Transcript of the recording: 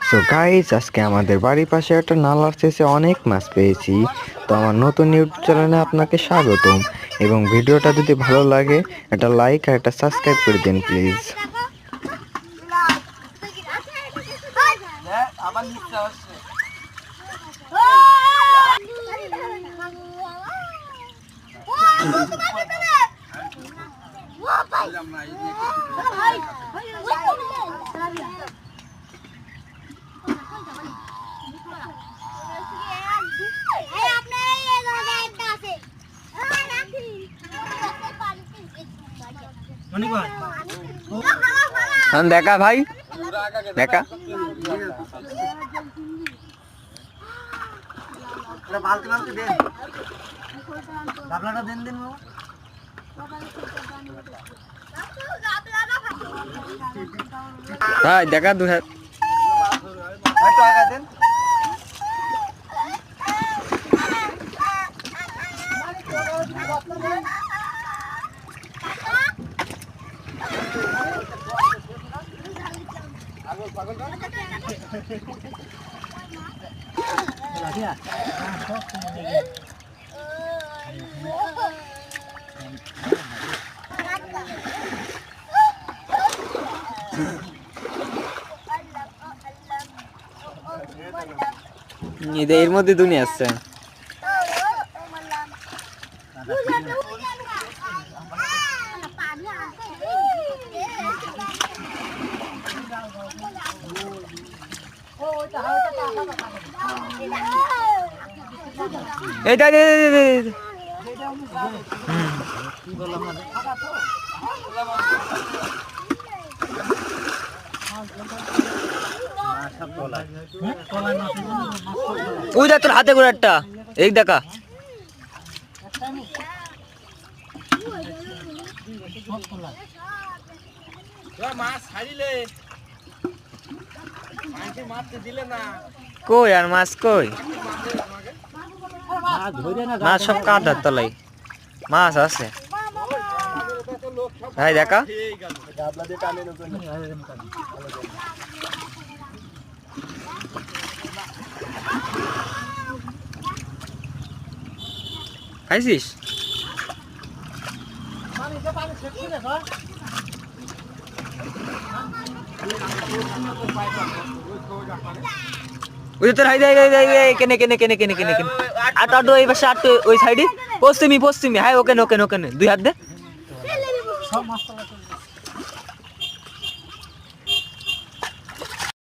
So guys, আজকে আমাদের বাড়ির পাশে একটা নালার শেষে অনেক মাছ পেয়েছি। তো আমার নতুন ইউটিউব চ্যানেলে আপনাকে স্বাগতম, এবং ভিডিওটা যদি ভালো লাগে একটা লাইক আর একটা সাবস্ক্রাইব করে দিন প্লিজ। দেখা ভাই, দেখা ভাই, দেখা দু হাত এর মধ্যে দুনিয়া আছে। এটা ওই দেখ তোর হাতে করে একটা, এই দেখা কই আর মাছ কই? মাছ সব কাঁটার তলাই মাছ আছে ভাই, দেখা খাইছিস? ওই তোর হাই কেনে কেনে কেনে কেনে কেনে কেনে আট আট ওই পাশে আট ওই সাইডে পশ্চিমি পশ্চিমি, হাই ওকে ওকে ওকে দুই হাত দে।